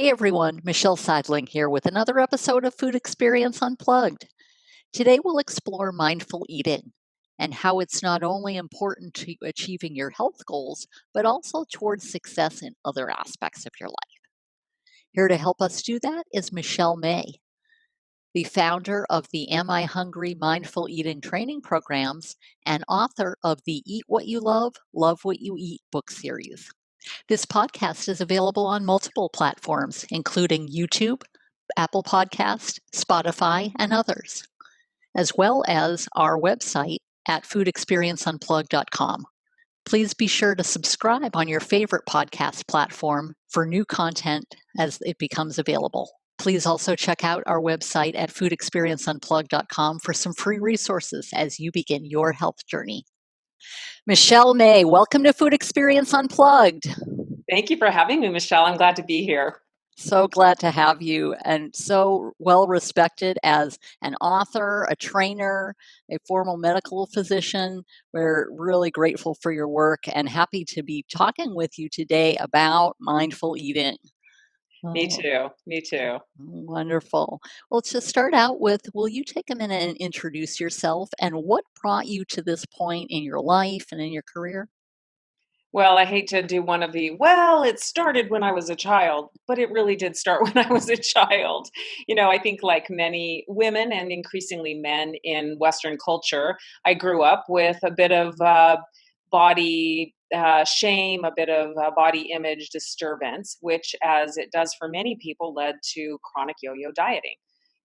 Hey everyone, Michelle Seidling here with another episode of Food Experience Unplugged. Today we'll explore mindful eating and how it's not only important to achieving your health goals, but also towards success in other aspects of your life. Here to help us do that is Michelle May, the founder of the Am I Hungry Mindful Eating training programs and author of the Eat What You Love What You Eat book series. This podcast is available on multiple platforms, including YouTube, Apple Podcast, Spotify, and others, as well as our website at foodexperienceunplugged.com. Please be sure to subscribe on your favorite podcast platform for new content as it becomes available. Please also check out our website at foodexperienceunplugged.com for some free resources as you begin your health journey. Michelle May, welcome to Food Experience Unplugged. Thank you for having me, Michelle. I'm glad to be here. So glad to have you, and so well respected as an author, a trainer, a formal medical physician. We're really grateful for your work and happy to be talking with you today about mindful eating. Me too. Me too. Wonderful. Well, to start out with, will you take a minute and introduce yourself and what brought you to this point in your life and in your career? Well, I hate to do one of it started when I was a child, but it really did start when I was a child. I think like many women and increasingly men in Western culture, I grew up with a bit of body shame, a bit of body image disturbance, which, as it does for many people, led to chronic yo yo dieting.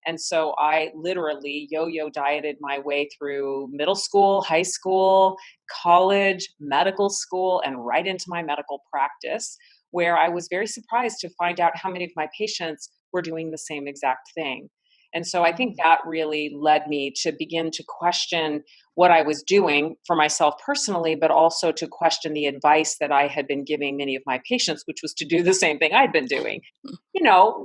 And so I literally yo yo dieted my way through middle school, high school, college, medical school, and right into my medical practice, where I was very surprised to find out how many of my patients were doing the same exact thing. And so I think that really led me to begin to question what I was doing for myself personally, but also to question the advice that I had been giving many of my patients, which was to do the same thing I'd been doing.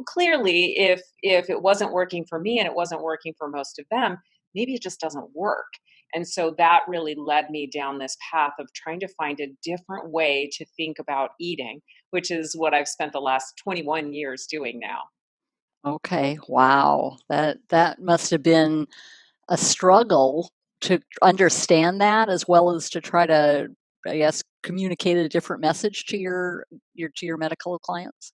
Clearly, if it wasn't working for me and it wasn't working for most of them, maybe it just doesn't work. And so that really led me down this path of trying to find a different way to think about eating, which is what I've spent the last 21 years doing now. Okay, wow. That must have been a struggle to understand that as well as to try to, I guess, communicate a different message to your medical clients.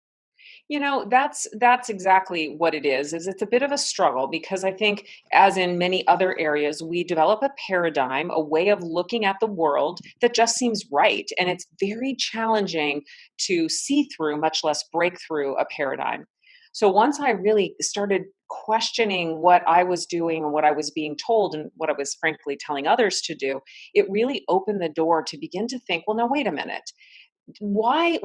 That's exactly what it is it's a bit of a struggle because I think, as in many other areas, we develop a paradigm, a way of looking at the world that just seems right, and it's very challenging to see through, much less break through a paradigm. So once I really started questioning what I was doing and what I was being told and what I was frankly telling others to do, it really opened the door to begin to think, well, now wait a minute, why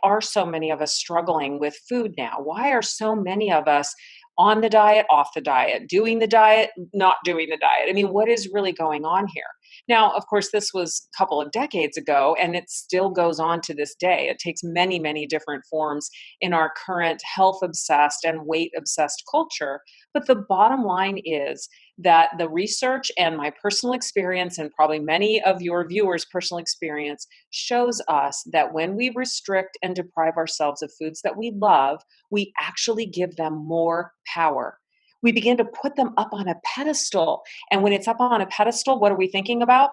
are so many of us struggling with food now? Why are so many of us on the diet, off the diet, doing the diet, not doing the diet? I mean, what is really going on here? Now, of course, this was a couple of decades ago, and it still goes on to this day. It takes many, many different forms in our current health obsessed and weight obsessed culture. But the bottom line is that the research and my personal experience, and probably many of your viewers' personal experience, shows us that when we restrict and deprive ourselves of foods that we love, we actually give them more power. We begin to put them up on a pedestal. And when it's up on a pedestal, what are we thinking about?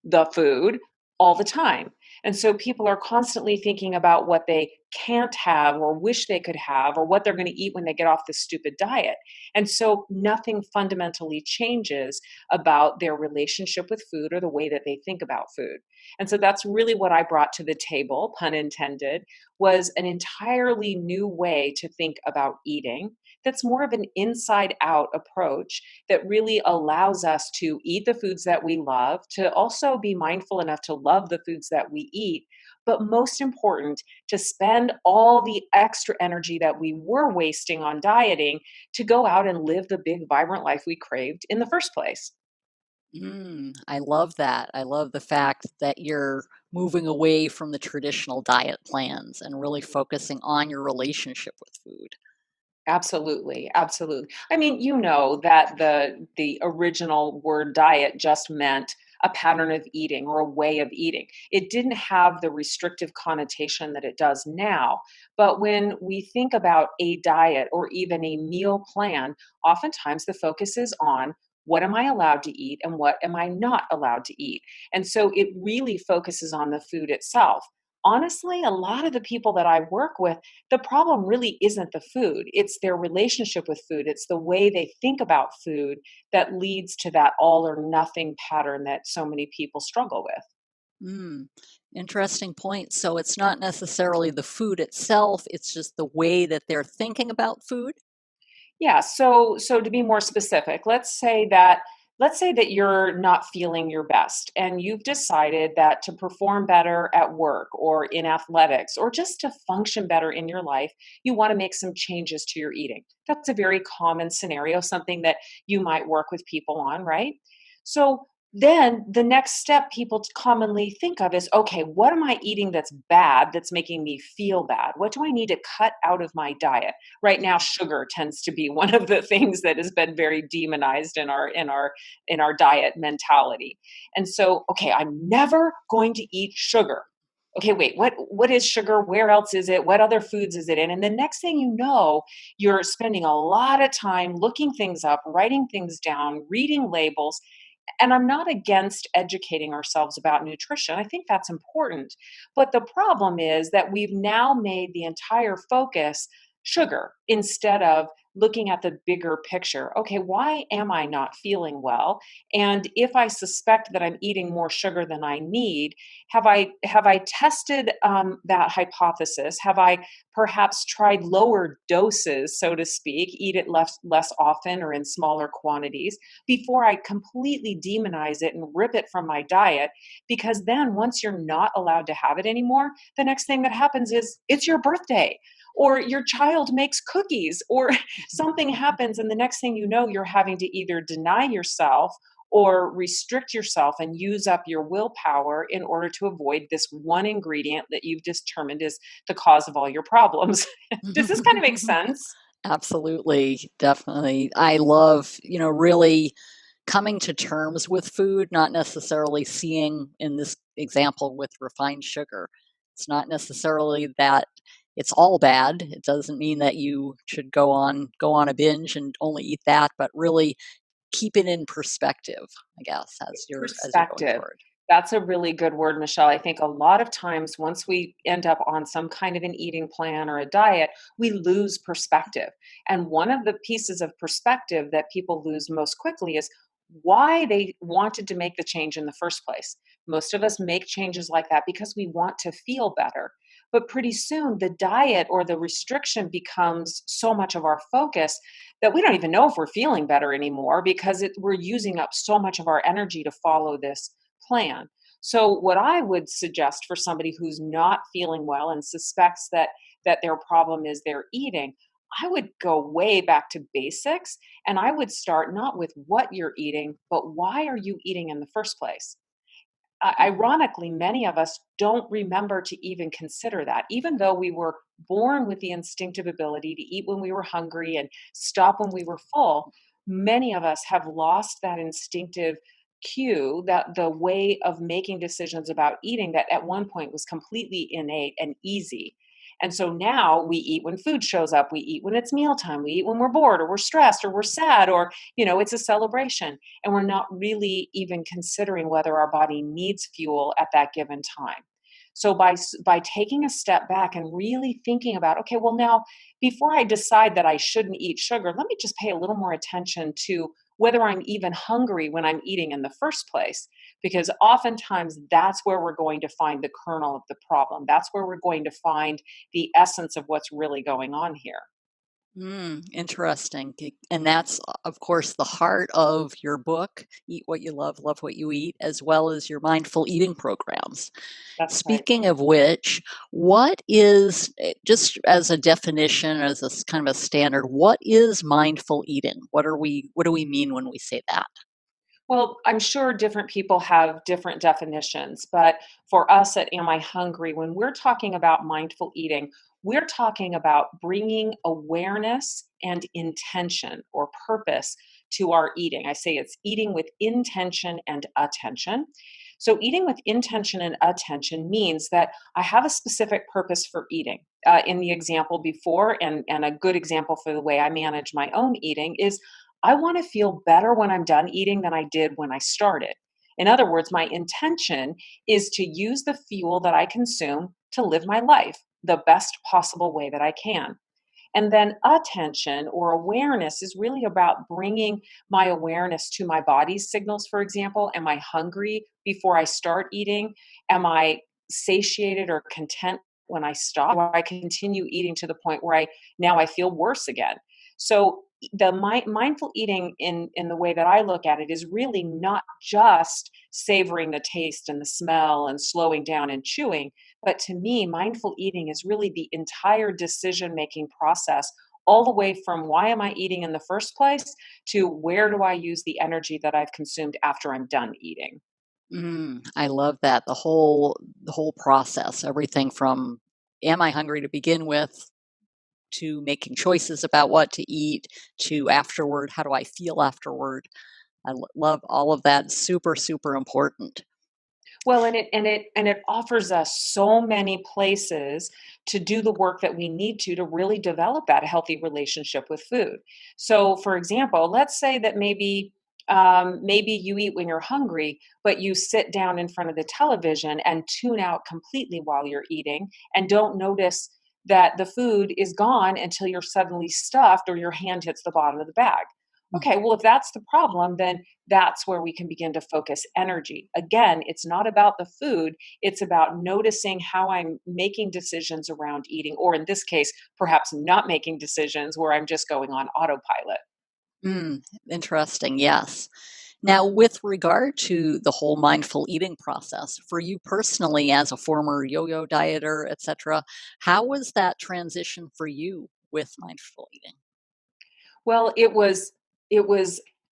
The food all the time. And so people are constantly thinking about what they can't have or wish they could have or what they're going to eat when they get off this stupid diet. And so nothing fundamentally changes about their relationship with food or the way that they think about food. And so that's really what I brought to the table, pun intended, was an entirely new way to think about eating that's more of an inside out approach that really allows us to eat the foods that we love, to also be mindful enough to love the foods that we eat, but most important, to spend all the extra energy that we were wasting on dieting to go out and live the big, vibrant life we craved in the first place. I love that. I love the fact that you're moving away from the traditional diet plans and really focusing on your relationship with food. Absolutely, absolutely. I mean, you know that the original word diet just meant a pattern of eating or a way of eating. It didn't have the restrictive connotation that it does now. But when we think about a diet or even a meal plan, oftentimes the focus is on what am I allowed to eat and what am I not allowed to eat. And so it really focuses on the food itself. Honestly, a lot of the people that I work with, the problem really isn't the food. It's their relationship with food. It's the way they think about food that leads to that all or nothing pattern that so many people struggle with. Mm, interesting point. So it's not necessarily the food itself, it's just the way that they're thinking about food? Yeah, so to be more specific, let's say that you're not feeling your best and you've decided that to perform better at work or in athletics or just to function better in your life, you want to make some changes to your eating. That's a very common scenario, something that you might work with people on, right? So then the next step people commonly think of is, okay, what am I eating that's bad, that's making me feel bad? What do I need to cut out of my diet? Right now sugar tends to be one of the things that has been very demonized in our diet mentality. And so, okay, I'm never going to eat sugar. Okay, wait, what is sugar? Where else is it? What other foods is it in? And the next thing you know, you're spending a lot of time looking things up, writing things down, reading labels. And I'm not against educating ourselves about nutrition. I think that's important. But the problem is that we've now made the entire focus sugar instead of looking at the bigger picture. Okay, why am I not feeling well? And if I suspect that I'm eating more sugar than I need, have I tested that hypothesis? Have I perhaps tried lower doses, so to speak, eat it less often or in smaller quantities before I completely demonize it and rip it from my diet? Because then once you're not allowed to have it anymore, the next thing that happens is it's your birthday or your child makes cookies or something happens, and the next thing you know, you're having to either deny yourself or restrict yourself and use up your willpower in order to avoid this one ingredient that you've determined is the cause of all your problems. Does this kind of make sense? Absolutely, definitely. I love, really coming to terms with food, not necessarily seeing in this example with refined sugar. It's not necessarily that it's all bad. It doesn't mean that you should go on a binge and only eat that, but really keep it in perspective, I guess, as you're going Perspective. forward. That's a really good word, Michelle. I think a lot of times once we end up on some kind of an eating plan or a diet, we lose perspective. And one of the pieces of perspective that people lose most quickly is why they wanted to make the change in the first place. Most of us make changes like that because we want to feel better. But pretty soon, the diet or the restriction becomes so much of our focus that we don't even know if we're feeling better anymore because we're using up so much of our energy to follow this plan. So what I would suggest for somebody who's not feeling well and suspects that their problem is their eating, I would go way back to basics and I would start not with what you're eating, but why are you eating in the first place? Ironically, many of us don't remember to even consider that. Even though we were born with the instinctive ability to eat when we were hungry and stop when we were full, many of us have lost that instinctive cue, that the way of making decisions about eating that at one point was completely innate and easy. And so now we eat when food shows up, we eat when it's mealtime, we eat when we're bored or we're stressed or we're sad or, it's a celebration, and we're not really even considering whether our body needs fuel at that given time. So by taking a step back and really thinking about, okay, well now before I decide that I shouldn't eat sugar, let me just pay a little more attention to whether I'm even hungry when I'm eating in the first place, because oftentimes that's where we're going to find the kernel of the problem. That's where we're going to find the essence of what's really going on here. Interesting. And that's, of course, the heart of your book, Eat What You Love What You Eat, as well as your mindful eating programs. That's right. Speaking of which, what is, just as a definition, as kind of a standard, what is mindful eating? What do we mean when we say that? Well, I'm sure different people have different definitions, but for us at Am I Hungry, when we're talking about mindful eating, we're talking about bringing awareness and intention or purpose to our eating. I say it's eating with intention and attention. So, eating with intention and attention means that I have a specific purpose for eating. In the example before, and a good example for the way I manage my own eating is I want to feel better when I'm done eating than I did when I started. In other words, my intention is to use the fuel that I consume to live my life the best possible way that I can. And then attention or awareness is really about bringing my awareness to my body's signals, for example. Am I hungry before I start eating? Am I satiated or content when I stop? Do I continue eating to the point where I feel worse again? So the mindful eating in the way that I look at it is really not just savoring the taste and the smell and slowing down and chewing, but to me, mindful eating is really the entire decision making process, all the way from why am I eating in the first place to where do I use the energy that I've consumed after I'm done eating. I love that. The whole process, everything from am I hungry to begin with to making choices about what to eat to afterward, how do I feel afterward? I love all of that. Super, super important. Well, and it offers us so many places to do the work that we need to really develop that healthy relationship with food. So, for example, let's say that maybe you eat when you're hungry, but you sit down in front of the television and tune out completely while you're eating and don't notice that the food is gone until you're suddenly stuffed or your hand hits the bottom of the bag. Mm. Okay, well, if that's the problem, then that's where we can begin to focus energy. Again, it's not about the food, it's about noticing how I'm making decisions around eating, or in this case, perhaps not making decisions where I'm just going on autopilot. Mm, interesting. Yes. Now, with regard to the whole mindful eating process, for you personally, as a former yo-yo dieter, etc., how was that transition for you with mindful eating? Well, it was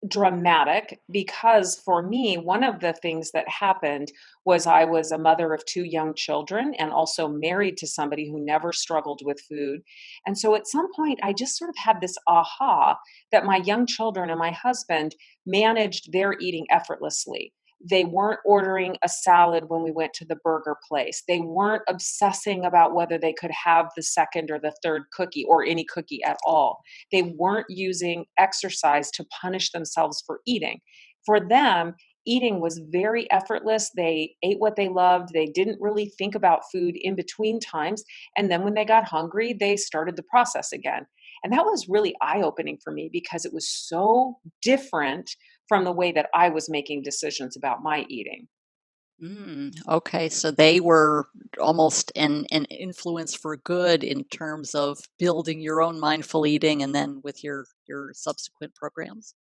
dramatic because for me, one of the things that happened was I was a mother of 2 young children and also married to somebody who never struggled with food. And so at some point, I just sort of had this aha that my young children and my husband managed their eating effortlessly. They weren't ordering a salad when we went to the burger place. They weren't obsessing about whether they could have the second or the third cookie or any cookie at all. They weren't using exercise to punish themselves for eating. For them, eating was very effortless. They ate what they loved. They didn't really think about food in between times. And then when they got hungry, they started the process again. And that was really eye opening for me because it was so different from the way that I was making decisions about my eating. Okay, so they were almost an influence for good in terms of building your own mindful eating, and then with your subsequent programs.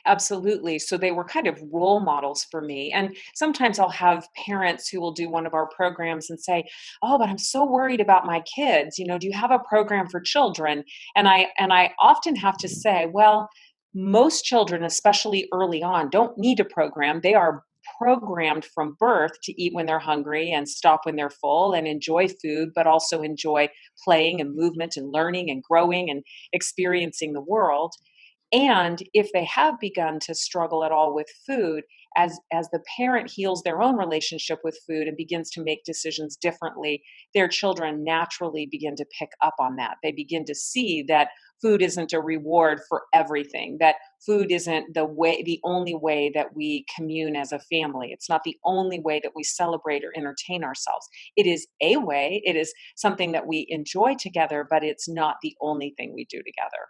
Absolutely. So they were kind of role models for me. And sometimes I'll have parents who will do one of our programs and say, "Oh, but I'm so worried about my kids. Do you have a program for children?" And I often have to say, "Well, most children, especially early on, don't need a program. They are programmed from birth to eat when they're hungry and stop when they're full and enjoy food, but also enjoy playing and movement and learning and growing and experiencing the world." And if they have begun to struggle at all with food, as the parent heals their own relationship with food and begins to make decisions differently, their children naturally begin to pick up on that. They begin to see that food isn't a reward for everything, that food isn't the only way that we commune as a family. It's not the only way that we celebrate or entertain ourselves. It is a way, it is something that we enjoy together, but it's not the only thing we do together.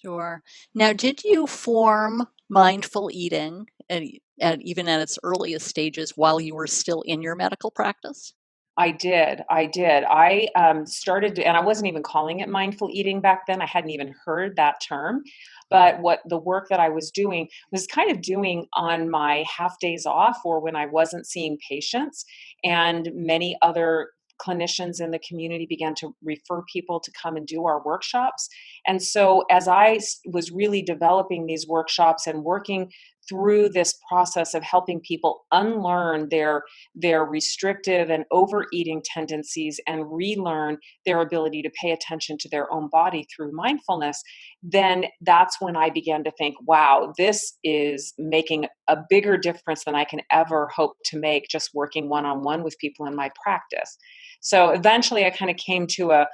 Sure. Now, did you form mindful eating, and even at its earliest stages, while you were still in your medical practice? I did, I did. I started and I wasn't even calling it mindful eating back then, I hadn't even heard that term, but what the work that I was doing was kind of doing on my half days off or when I wasn't seeing patients, and many other clinicians in the community began to refer people to come and do our workshops, and so as I was really developing these workshops and working through this process of helping people unlearn their restrictive and overeating tendencies and relearn their ability to pay attention to their own body through mindfulness, then that's when I began to think, wow, this is making a bigger difference than I can ever hope to make just working one on one with people in my practice. So eventually I kind of came to a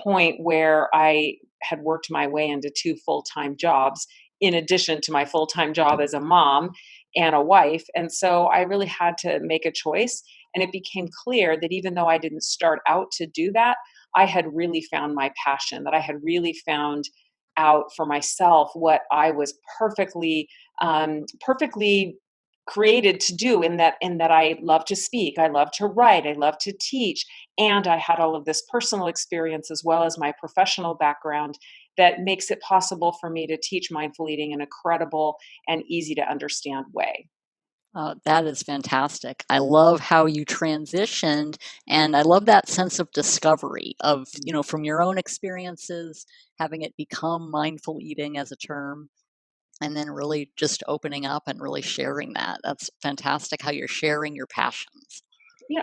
point where I had worked my way into two full time jobs in addition to my full time job as a mom and a wife. And so I really had to make a choice. And it became clear that even though I didn't start out to do that, I had really found my passion, that I had really found out for myself what I was perfectly created to do, in that I love to speak, I love to write, I love to teach, and I had all of this personal experience as well as my professional background that makes it possible for me to teach mindful eating in a credible and easy to understand way. That is fantastic. I love how you transitioned, and I love that sense of discovery of, from your own experiences, having it become mindful eating as a term, and then really just opening up and really sharing that. That's fantastic how you're sharing your passions.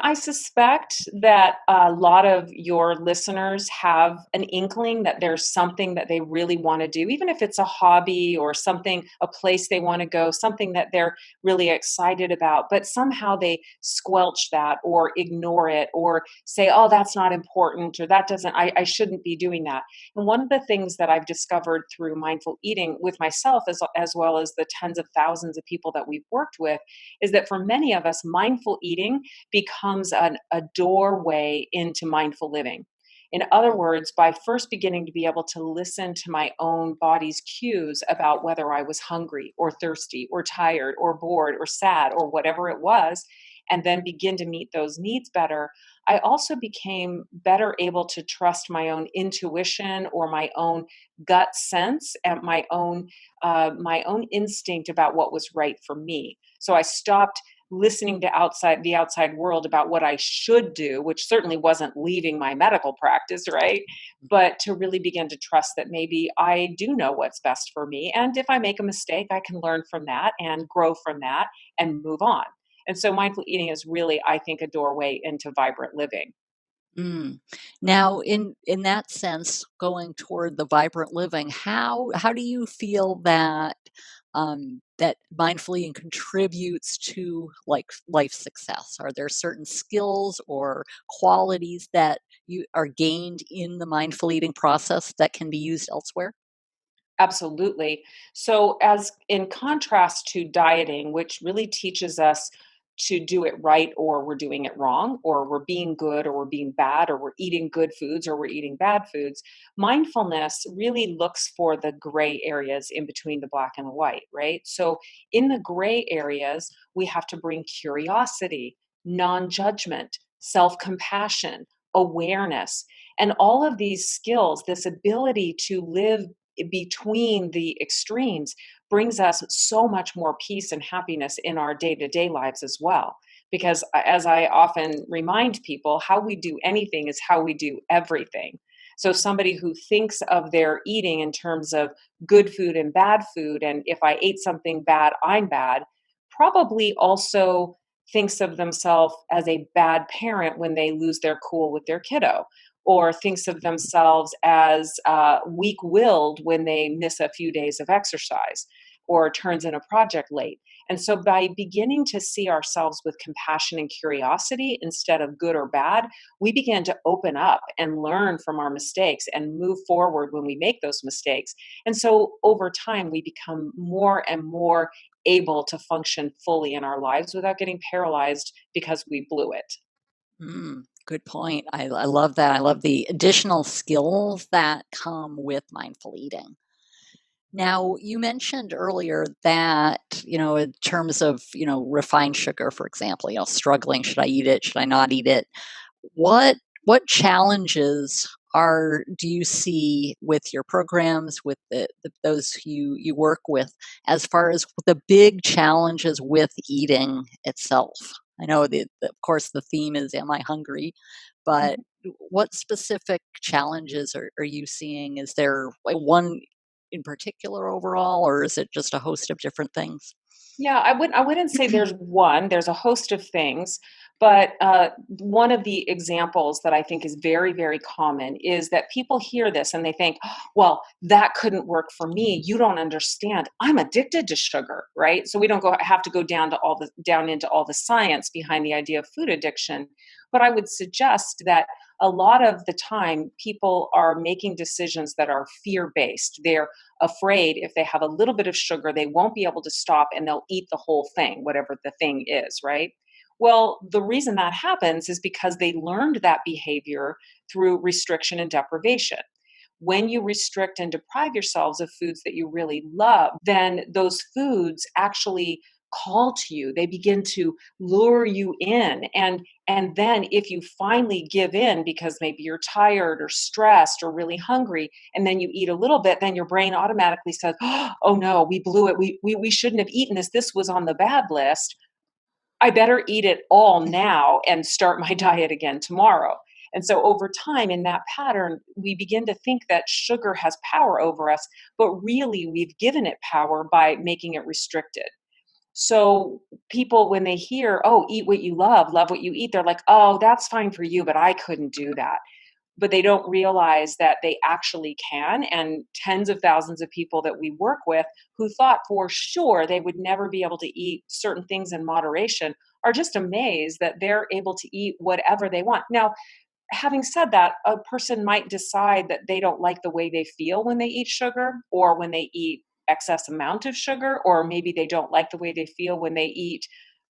I suspect that a lot of your listeners have an inkling that there's something that they really want to do, even if it's a hobby or something, a place they want to go, something that they're really excited about, but somehow they squelch that or ignore it or say, oh, that's not important, or that doesn't, I shouldn't be doing that. And one of the things that I've discovered through mindful eating with myself, as well as the tens of thousands of people that we've worked with, is that for many of us, mindful eating becomes a doorway into mindful living. In other words, by first beginning to be able to listen to my own body's cues about whether I was hungry or thirsty or tired or bored or sad or whatever it was, and then begin to meet those needs better, I also became better able to trust my own intuition or my own gut sense and my own instinct about what was right for me. So I stopped listening to the outside world about what I should do, which certainly wasn't leaving my medical practice, right? But to really begin to trust that maybe I do know what's best for me. And if I make a mistake, I can learn from that and grow from that and move on. And so mindful eating is really, I think, a doorway into vibrant living. Mm. Now, in that sense, going toward the vibrant living, how do you feel that that mindful eating contributes to like life success? Are there certain skills or qualities that you are gained in the mindful eating process that can be used elsewhere? Absolutely. So, as in contrast to dieting, which really teaches us to do it right or we're doing it wrong, or we're being good or we're being bad, or we're eating good foods or we're eating bad foods, mindfulness really looks for the gray areas in between the black and the white, right? So, in the gray areas, we have to bring curiosity, non judgment, self compassion, awareness. And all of these skills, this ability to live between the extremes, brings us so much more peace and happiness in our day-to-day lives as well. Because as I often remind people, how we do anything is how we do everything. So somebody who thinks of their eating in terms of good food and bad food, and if I ate something bad, I'm bad, probably also thinks of themselves as a bad parent when they lose their cool with their kiddo, or thinks of themselves as weak willed when they miss a few days of exercise or turns in a project late. And so, by beginning to see ourselves with compassion and curiosity instead of good or bad, we begin to open up and learn from our mistakes and move forward when we make those mistakes. And so, over time, we become more and more able to function fully in our lives without getting paralyzed because we blew it. Good point. I love that. I love the additional skills that come with mindful eating. Now, you mentioned earlier that, in terms of, refined sugar, for example, struggling, should I eat it? Should I not eat it? What what challenges do you see with your programs, with those you work with, as far as the big challenges with eating itself? I know of course, the theme is "Am I hungry?" But what specific challenges are you seeing? Is there like one in particular overall, or is it just a host of different things? Yeah, I wouldn't say there's one, there's a host of things, but, one of the examples that I think is very, very common is that people hear this and they think, "Well, that couldn't work for me. You don't understand. I'm addicted to sugar," right? So we don't have to go down into all the science behind the idea of food addiction, but I would suggest that a lot of the time, people are making decisions that are fear-based. They're afraid if they have a little bit of sugar, they won't be able to stop and they'll eat the whole thing, whatever the thing is, right? Well, the reason that happens is because they learned that behavior through restriction and deprivation. When you restrict and deprive yourselves of foods that you really love, then those foods actually call to you. They begin to lure you in. And then if you finally give in because maybe you're tired or stressed or really hungry, and then you eat a little bit, then your brain automatically says, "Oh no, we blew it. We shouldn't have eaten this. This was on the bad list. I better eat it all now and start my diet again tomorrow." And so over time in that pattern, we begin to think that sugar has power over us, but really we've given it power by making it restricted. So people, when they hear, "Oh, eat what you love what you eat," they're like, "Oh, that's fine for you, but I couldn't do that." But they don't realize that they actually can. And tens of thousands of people that we work with who thought for sure they would never be able to eat certain things in moderation are just amazed that they're able to eat whatever they want. Now, having said that, a person might decide that they don't like the way they feel when they eat sugar or when they eat excess amount of sugar, or maybe they don't like the way they feel when they eat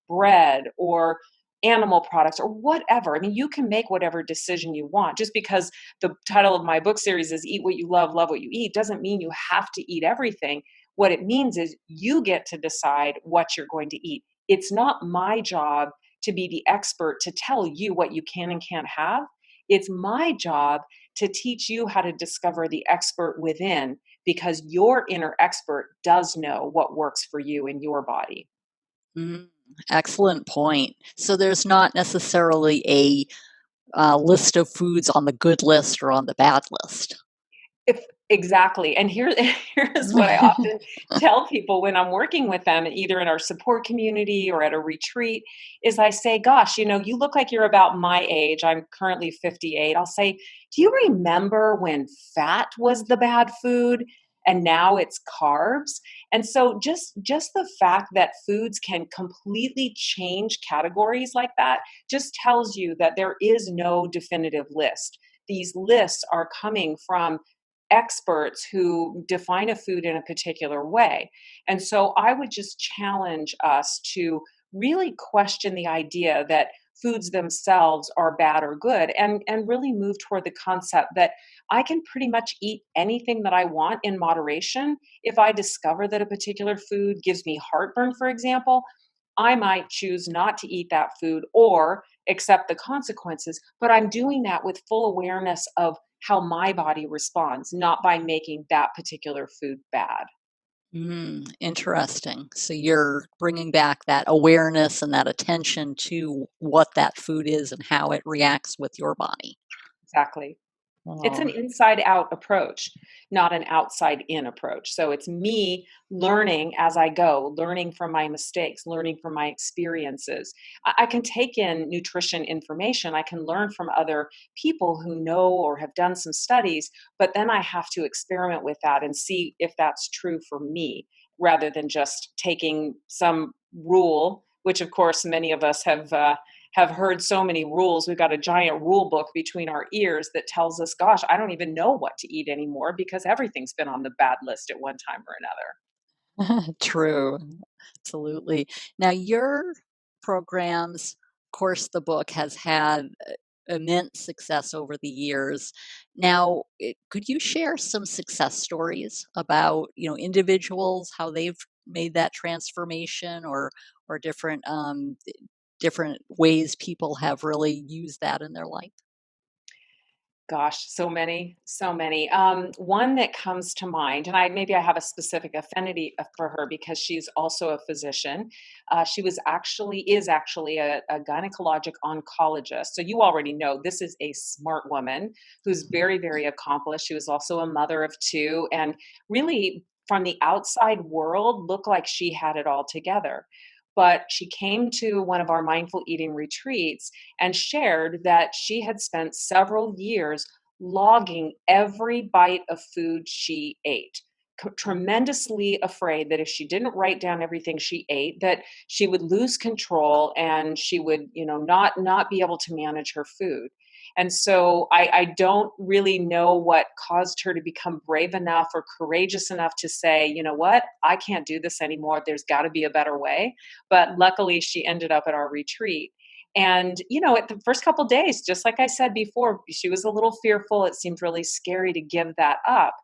bread or animal products or whatever. I mean, you can make whatever decision you want. Just because the title of my book series is Eat What You Love What You Eat, doesn't mean you have to eat everything. What it means is you get to decide what you're going to eat. It's not my job to be the expert to tell you what you can and can't have. It's my job to teach you how to discover the expert within, because your inner expert does know what works for you in your body. Mm, excellent point. So there's not necessarily a list of foods on the good list or on the bad list. If exactly, and here's what I often tell people when I'm working with them, either in our support community or at a retreat, is I say, "Gosh, you look like you're about my age. I'm currently 58." I'll say, "Do you remember when fat was the bad food and now it's carbs?" And so just the fact that foods can completely change categories like that just tells you that there is no definitive list. These lists are coming from experts who define a food in a particular way. And so I would just challenge us to really question the idea that foods themselves are bad or good, and really move toward the concept that I can pretty much eat anything that I want in moderation. If I discover that a particular food gives me heartburn, for example, I might choose not to eat that food or accept the consequences, but I'm doing that with full awareness of how my body responds, not by making that particular food bad. Interesting. So you're bringing back that awareness and that attention to what that food is and how it reacts with your body. Exactly. It's an Oh, inside out approach, not an outside in approach. So it's me learning as I go, learning from my mistakes, learning from my experiences. I can take in nutrition information, I can learn from other people who know or have done some studies, but then I have to experiment with that and see if that's true for me rather than just taking some rule, which of course many of us have heard so many rules. We've got a giant rule book between our ears that tells us, gosh, I don't even know what to eat anymore because everything's been on the bad list at one time or another. true. Absolutely. Now, your programs, of course, the book has had immense success over the years. Now, could you share some success stories about individuals, how they've made that transformation, or different ways people have really used that in their life? Gosh, so many, so many. One that comes to mind, and I have a specific affinity for her because she's also a physician. She is actually a gynecologic oncologist. So you already know this is a smart woman who's very, very accomplished. She was also a mother of two, and really from the outside world look like she had it all together. But she came to one of our mindful eating retreats and shared that she had spent several years logging every bite of food she ate, tremendously afraid that if she didn't write down everything she ate, that she would lose control and she would, not be able to manage her food. And so I don't really know what caused her to become brave enough or courageous enough to say, you know what, I can't do this anymore. There's got to be a better way. But luckily, she ended up at our retreat. And, at the first couple days, just like I said before, she was a little fearful. It seemed really scary to give that up.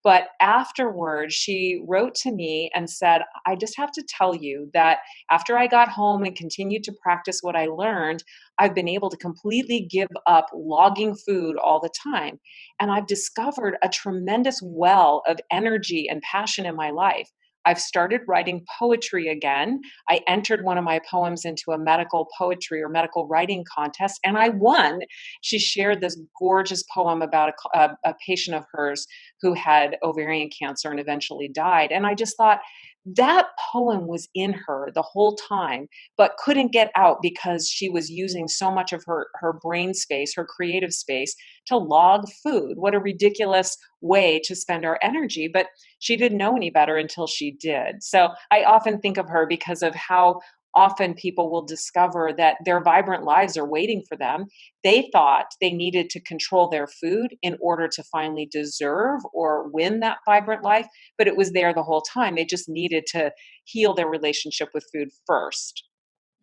But afterwards, she wrote to me and said, I just have to tell you that after I got home and continued to practice what I learned, I've been able to completely give up logging food all the time. And I've discovered a tremendous well of energy and passion in my life. I've started writing poetry again. I entered one of my poems into a medical poetry or medical writing contest, and I won. She shared this gorgeous poem about a patient of hers who had ovarian cancer and eventually died. And I just thought that poem was in her the whole time, but couldn't get out because she was using so much of her brain space, her creative space, to log food. What a ridiculous way to spend our energy. But she didn't know any better until she did. So I often think of her because of how often people will discover that their vibrant lives are waiting for them. They thought they needed to control their food in order to finally deserve or win that vibrant life, but it was there the whole time. They just needed to heal their relationship with food first.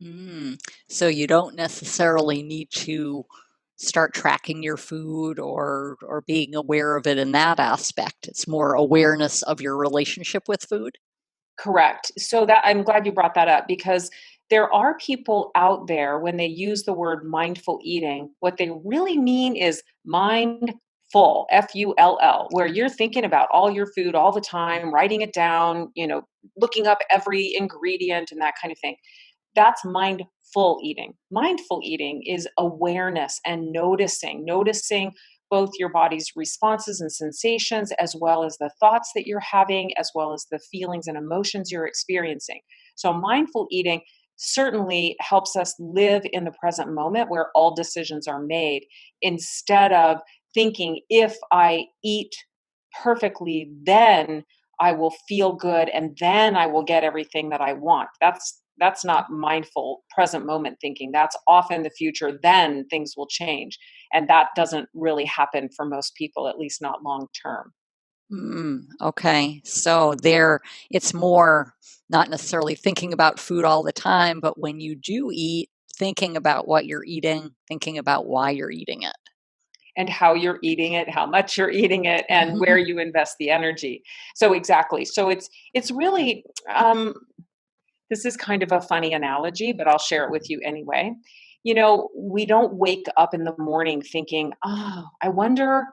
Mm. So you don't necessarily need to start tracking your food or being aware of it in that aspect. It's more awareness of your relationship with food. Correct. So that I'm glad you brought that up because there are people out there when they use the word mindful eating, what they really mean is mindful, Full, where you're thinking about all your food all the time, writing it down, looking up every ingredient and that kind of thing. That's mindful eating. Mindful eating is awareness and noticing both your body's responses and sensations, as well as the thoughts that you're having, as well as the feelings and emotions you're experiencing. So, mindful eating certainly helps us live in the present moment where all decisions are made instead of thinking if I eat perfectly, then I will feel good and then I will get everything that I want. That's not mindful present moment thinking. That's off in the future, then things will change. And that doesn't really happen for most people, at least not long term. Okay. So it's more not necessarily thinking about food all the time, but when you do eat, thinking about what you're eating, thinking about why you're eating it. And how you're eating it, how much you're eating it, and where you invest the energy. So exactly. So it's really this is kind of a funny analogy, but I'll share it with you anyway. We don't wake up in the morning thinking, oh, I wonder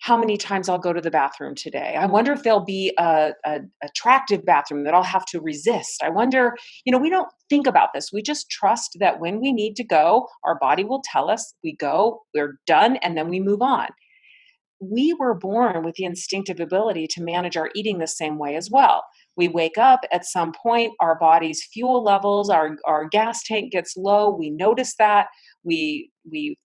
how many times I'll go to the bathroom today. I wonder if there'll be a attractive bathroom that I'll have to resist. I wonder, we don't think about this. We just trust that when we need to go, our body will tell us we go, we're done, and then we move on. We were born with the instinctive ability to manage our eating the same way as well. We wake up at some point, our body's fuel levels, our gas tank gets low. We notice that. We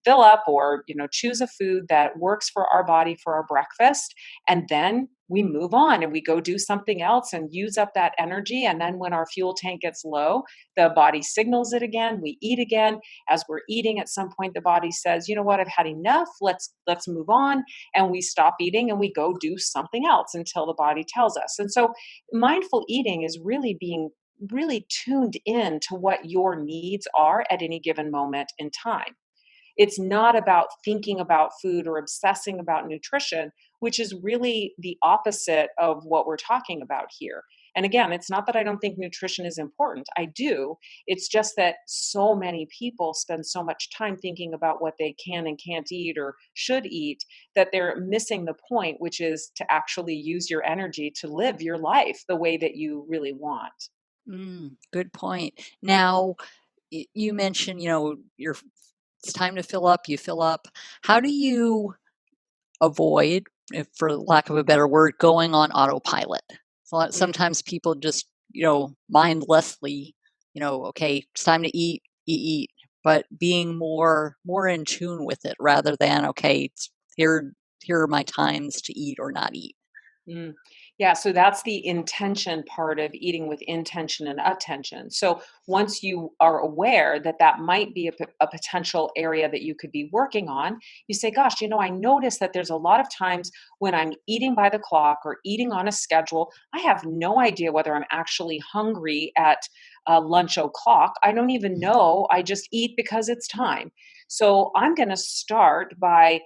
fill up or choose a food that works for our body for our breakfast, and then we move on and we go do something else and use up that energy. And then when our fuel tank gets low, the body signals it again. We eat again. As we're eating, at some point, the body says, "You know what? I've had enough. Let's move on." And we stop eating and we go do something else until the body tells us. And so mindful eating is really being really tuned in to what your needs are at any given moment in time. It's not about thinking about food or obsessing about nutrition, which is really the opposite of what we're talking about here. And again, it's not that I don't think nutrition is important. I do. It's just that so many people spend so much time thinking about what they can and can't eat or should eat that they're missing the point, which is to actually use your energy to live your life the way that you really want. Good point. Now, you mentioned, it's time to fill up, you fill up. How do you avoid, if for lack of a better word, going on autopilot? Mhm. Sometimes people just, mindlessly, okay, it's time to eat, but being more in tune with it rather than, okay, here here are my times to eat or not eat. Mm. Yeah, so that's the intention part of eating with intention and attention. So once you are aware that that might be a potential area that you could be working on, you say, gosh, I notice that there's a lot of times when I'm eating by the clock or eating on a schedule, I have no idea whether I'm actually hungry at lunch o'clock. I don't even know. I just eat because it's time. So I'm going to start by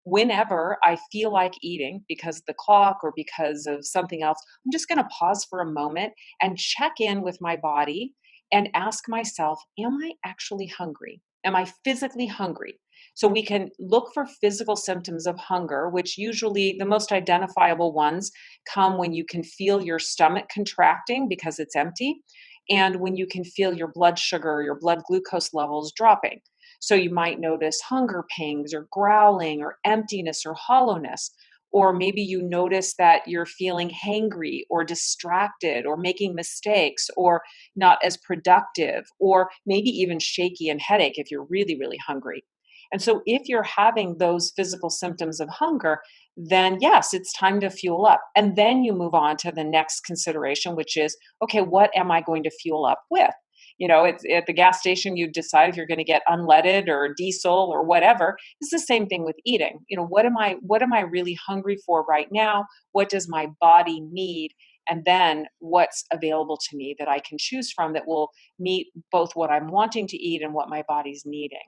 whenever I feel like eating because of the clock or because of something else, I'm just going to pause for a moment and check in with my body and ask myself, am I actually hungry? Am I physically hungry? So we can look for physical symptoms of hunger, which usually the most identifiable ones come when you can feel your stomach contracting because it's empty, and when you can feel your blood sugar or your blood glucose levels dropping. So you might notice hunger pangs or growling or emptiness or hollowness. Or maybe you notice that you're feeling hangry or distracted or making mistakes or not as productive, or maybe even shaky and headache if you're really, really hungry. And so, if you're having those physical symptoms of hunger, then yes, it's time to fuel up. And then you move on to the next consideration, which is okay, what am I going to fuel up with? It's at the gas station, you decide if you're going to get unleaded or diesel or whatever. It's the same thing with eating. What am I really hungry for right now? What does my body need? And then what's available to me that I can choose from that will meet both what I'm wanting to eat and what my body's needing.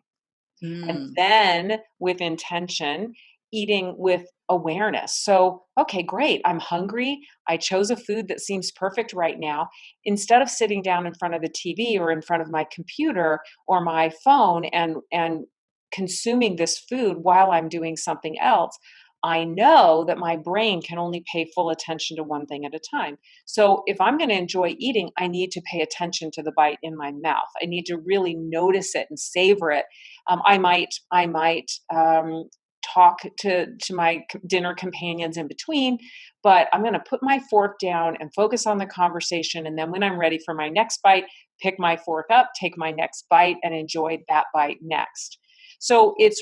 And Mm. then with intention, eating with awareness. So, okay, great. I'm hungry. I chose a food that seems perfect right now. Instead of sitting down in front of the TV or in front of my computer or my phone and consuming this food while I'm doing something else, I know that my brain can only pay full attention to one thing at a time. So, if I'm going to enjoy eating, I need to pay attention to the bite in my mouth. I need to really notice it and savor it. I might talk to my dinner companions in between, but I'm going to put my fork down and focus on the conversation. And then when I'm ready for my next bite, pick my fork up, take my next bite, and enjoy that bite next. So it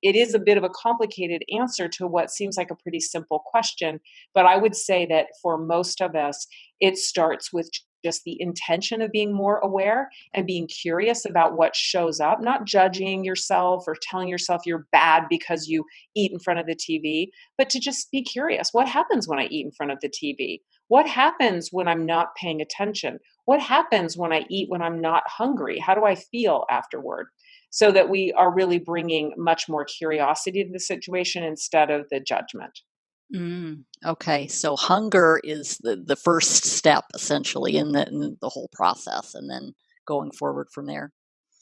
is a bit of a complicated answer to what seems like a pretty simple question. But I would say that for most of us, it starts with just the intention of being more aware and being curious about what shows up, not judging yourself or telling yourself you're bad because you eat in front of the TV, but to just be curious. What happens when I eat in front of the TV? What happens when I'm not paying attention? What happens when I eat when I'm not hungry? How do I feel afterward? So that we are really bringing much more curiosity to the situation instead of the judgment. Okay, so hunger is the first step essentially in the whole process, and then going forward from there.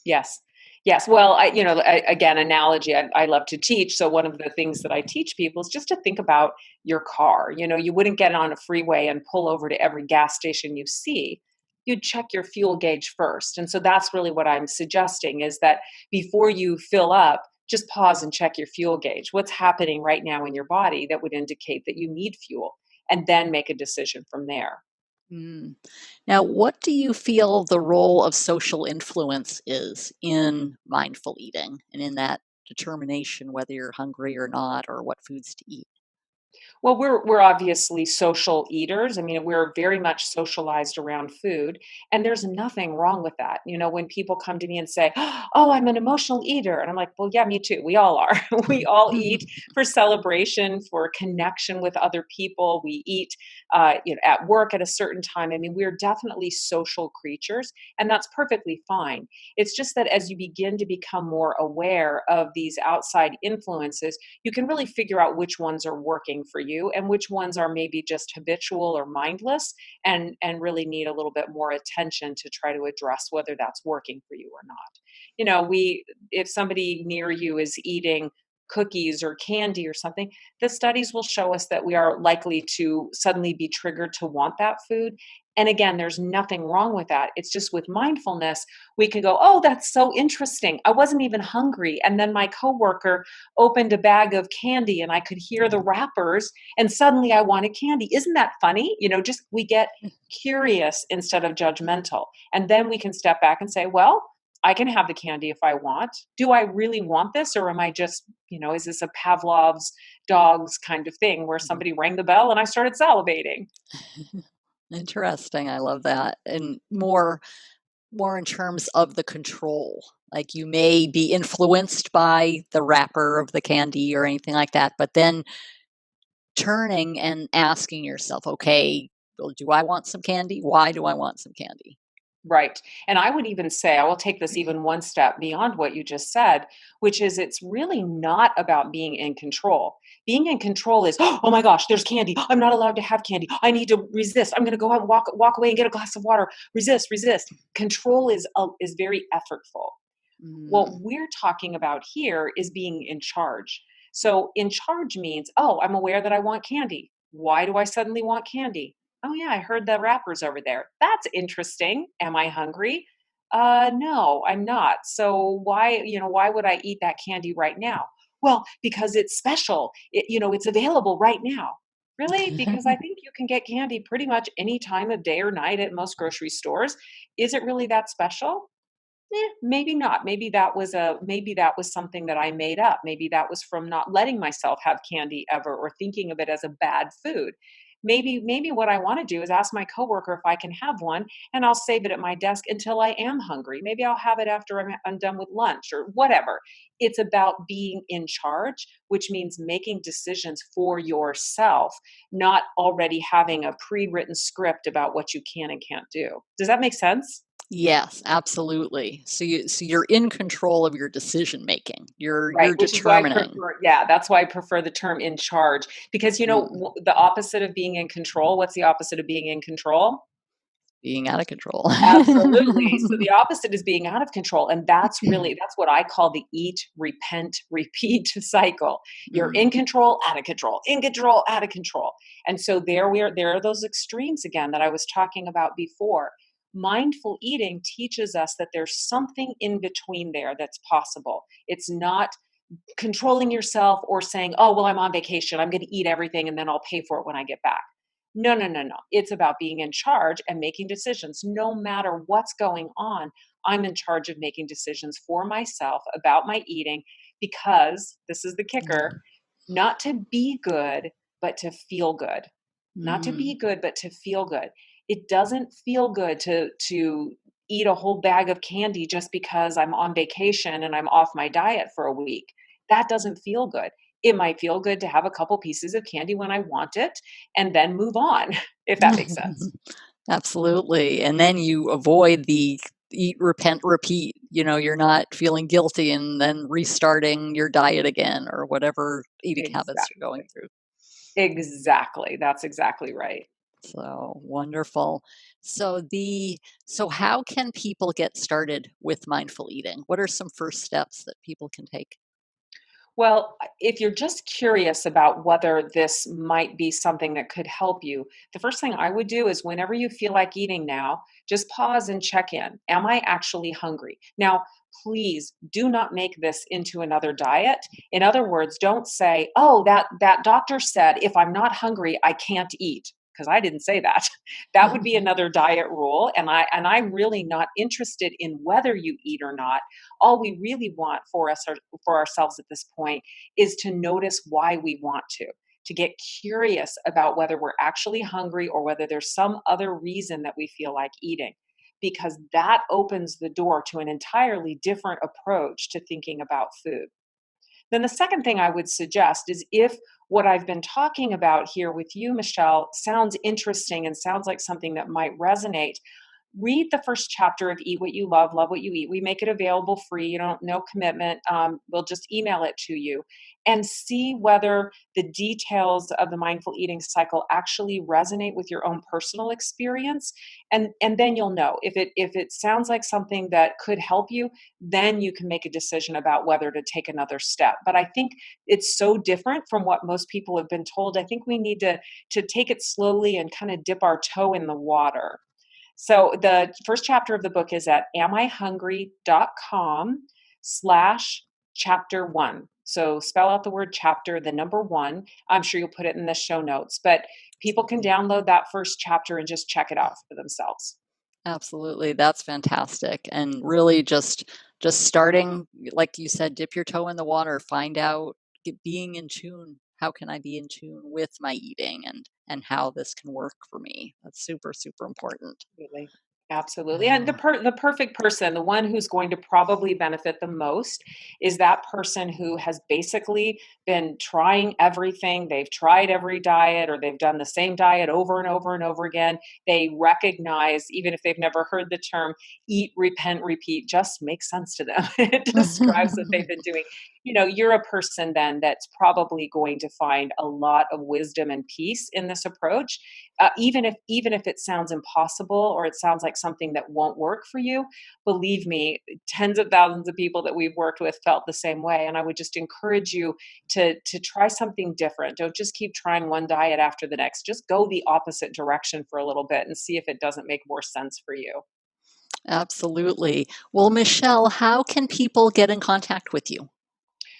Yes. Yes. Well, again, analogy, I love to teach. So one of the things that I teach people is just to think about your car. You wouldn't get on a freeway and pull over to every gas station you see. You'd check your fuel gauge first. And so that's really what I'm suggesting is that before you fill up, just pause and check your fuel gauge. What's happening right now in your body that would indicate that you need fuel? And then make a decision from there. Mm. Now, what do you feel the role of social influence is in mindful eating and in that determination whether you're hungry or not or what foods to eat? Well, we're obviously social eaters. I mean, we're very much socialized around food, and there's nothing wrong with that. When people come to me and say, "Oh, I'm an emotional eater," and I'm like, "Well, yeah, me too. We all are. We all eat for celebration, for connection with other people. We eat, at work at a certain time. I mean, we're definitely social creatures, and that's perfectly fine. It's just that as you begin to become more aware of these outside influences, you can really figure out which ones are working for you and which ones are maybe just habitual or mindless and really need a little bit more attention to try to address whether that's working for you or not. We if somebody near you is eating cookies or candy or something, the studies will show us that we are likely to suddenly be triggered to want that food. And again, there's nothing wrong with that. It's just with mindfulness, we can go, oh, that's so interesting. I wasn't even hungry. And then my coworker opened a bag of candy and I could hear the wrappers and suddenly I wanted candy. Isn't that funny? Just we get curious instead of judgmental. And then we can step back and say, well, I can have the candy if I want. Do I really want this? Or am I just, is this a Pavlov's dogs kind of thing where somebody rang the bell and I started salivating? Interesting. I love that. And more in terms of the control. Like you may be influenced by the wrapper of the candy or anything like that, but then turning and asking yourself, okay, well, do I want some candy? Why do I want some candy? Right. And I would even say, I will take this even one step beyond what you just said, which is it's really not about being in control. Being in control is, oh my gosh, there's candy. I'm not allowed to have candy. I need to resist. I'm going to go out and walk away and get a glass of water. Resist, resist. Control is very effortful. What Mm. we're talking about here is being in charge. So, in charge means, oh, I'm aware that I want candy. Why do I suddenly want candy? Oh, yeah, I heard the wrappers over there. That's interesting. Am I hungry? No, I'm not. So why would I eat that candy right now? Well, because it's special. It's available right now. Really? Because I think you can get candy pretty much any time of day or night at most grocery stores. Is it really that special? Maybe not. Maybe that was something that I made up. Maybe that was from not letting myself have candy ever or thinking of it as a bad food. Maybe what I want to do is ask my coworker if I can have one and I'll save it at my desk until I am hungry. Maybe I'll have it after I'm done with lunch or whatever. It's about being in charge, which means making decisions for yourself, not already having a pre-written script about what you can and can't do. Does that make sense? Yes, absolutely. So you're in control of your decision making. You're Right, which is why I determining. prefer yeah, that's why I prefer the term "in charge," because, Mm, the opposite of being in control, what's the opposite of being in control? being out of control. Absolutely, so the opposite is being out of control, and that's what I call the eat, repent, repeat cycle. You're Mm, in control, out of control, in control, out of control, and so there are those extremes again that I was talking about before. Mindful eating teaches us that there's something in between there that's possible. It's not controlling yourself or saying, "Oh, well, I'm on vacation. I'm going to eat everything and then I'll pay for it when I get back." No, no, no, no. It's about being in charge and making decisions. No matter what's going on, I'm in charge of making decisions for myself about my eating because this is the kicker, not to be good, but to feel good. Not to be mm. good, but to feel good. It doesn't feel good to eat a whole bag of candy just because I'm on vacation and I'm off my diet for a week. That doesn't feel good. It might feel good to have a couple pieces of candy when I want it and then move on, if that makes sense. Absolutely, and then you avoid the eat, repent, repeat. You're not feeling guilty and then restarting your diet again or whatever eating habits you're going Exactly. through. Exactly. That's exactly right. So wonderful. So how can people get started with mindful eating? What are some first steps that people can take? Well, if you're just curious about whether this might be something that could help you, the first thing I would do is whenever you feel like eating now, just pause and check in. Am I actually hungry? Now, please do not make this into another diet. In other words, don't say, "Oh, that doctor said if I'm not hungry, I can't eat." Because I didn't say that. That would be another diet rule, and I'm really not interested in whether you eat or not. All we really want for ourselves at this point is to notice why we want to get curious about whether we're actually hungry or whether there's some other reason that we feel like eating, because that opens the door to an entirely different approach to thinking about food. Then the second thing I would suggest is if what I've been talking about here with you, Michelle, sounds interesting and sounds like something that might resonate, read the first chapter of Eat What You Love What You Eat. We make it available free. You don't, no commitment. We'll just email it to you and see whether the details of the mindful eating cycle actually resonate with your own personal experience. And then you'll know if it sounds like something that could help you, then you can make a decision about whether to take another step. But I think it's so different from what most people have been told. I think we need to take it slowly and kind of dip our toe in the water. So the first chapter of the book is at amihungry.com/chapter 1. So spell out the word chapter, the number one. I'm sure you'll put it in the show notes, but people can Absolutely. download that first chapter and just check it out for themselves. Absolutely. That's fantastic. And really just starting, like you said, dip your toe in the water, find out being in tune. How can I be in tune with my eating and how this can work for me? That's super, super important. Absolutely. Absolutely. And the perfect person, the one who's going to probably benefit the most is that person who has basically been trying everything. They've tried every diet or they've done the same diet over and over and over again. They recognize, even if they've never heard the term eat, repent, repeat, just makes sense to them. It describes what they've been doing. You're a person then that's probably going to find a lot of wisdom and peace in this approach, even if it sounds impossible or it sounds like something that won't work for you. Believe me, tens of thousands of people that we've worked with felt the same way, and I would just encourage you to try something different. Don't just keep trying one diet after the next. Just go the opposite direction for a little bit and see if it doesn't make more sense for you. Absolutely. Well, Michelle, how can people get in contact with you?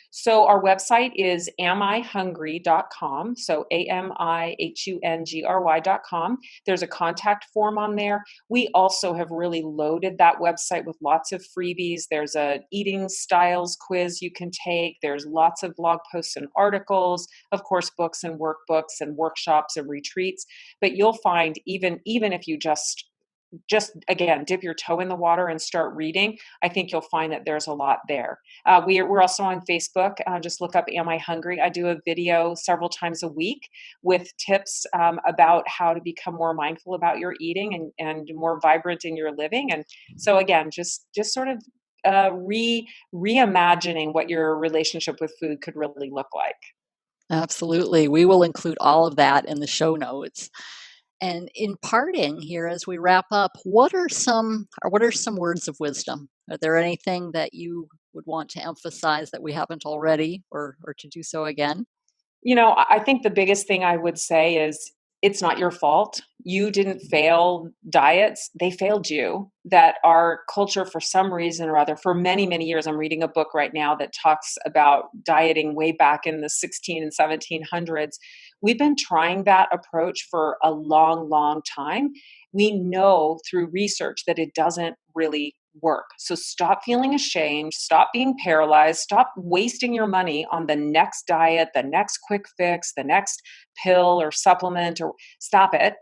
So our website is amihungry.com. So amihungry.com. There's a contact form on there. We also have really loaded that website with lots of freebies. There's a eating styles quiz you can take. There's lots of blog posts and articles, of course, books and workbooks and workshops and retreats. But you'll find even if you just again dip your toe in the water and start reading, I think you'll find that there's a lot there. We're also on Facebook. Just look up Am I Hungry? I do a video several times a week with tips about how to become more mindful about your eating and more vibrant in your living. And so again, just sort of reimagining what your relationship with food could really look like. Absolutely. We will include all of that in the show notes. And in parting here as we wrap up, what are some words of wisdom? Are there anything that you would want to emphasize that we haven't already or to do so again? I think the biggest thing I would say is it's not your fault. You didn't fail diets, they failed you. That our culture, for some reason or other, for many, many years, I'm reading a book right now that talks about dieting way back in the 16 and 1700s. We've been trying that approach for a long, long time. We know through research that it doesn't really work. So stop feeling ashamed, stop being paralyzed, stop wasting your money on the next diet, the next quick fix, the next pill or supplement, or stop it.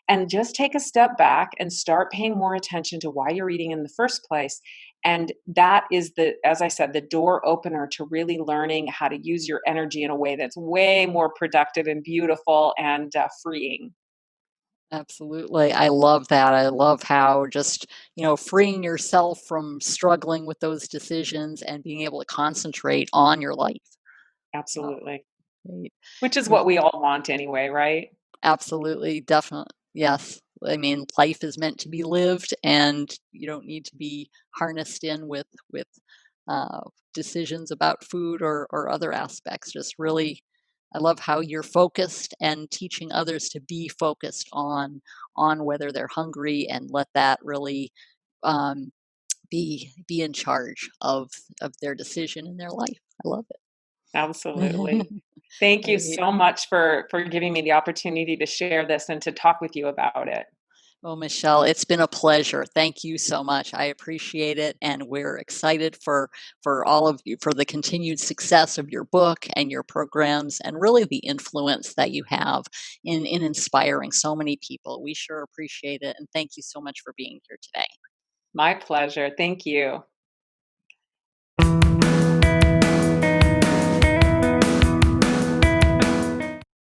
And just take a step back and start paying more attention to why you're eating in the first place. And that is as I said, the door opener to really learning how to use your energy in a way that's way more productive and beautiful and freeing. Absolutely. I love that. I love how just, freeing yourself from struggling with those decisions and being able to concentrate on your life. Oh, Absolutely. great. Which is what we all want anyway, right? Absolutely, definitely. Yes. I mean, life is meant to be lived, and you don't need to be harnessed in with uh, decisions about food or other aspects. Just really, I love how you're focused and teaching others to be focused on whether they're hungry and let that really um, be in charge of their decision in their life. I love Absolutely. it. Thank you Great. so much for giving me the opportunity to share this and to talk with you about it. Well, Michelle, it's been a pleasure. Thank you so much. I appreciate it, and we're excited for all of you for the continued success of your book and your programs, and really the influence that you have in inspiring so many people. We sure appreciate it, and thank you so much for being here today. My pleasure. Thank you.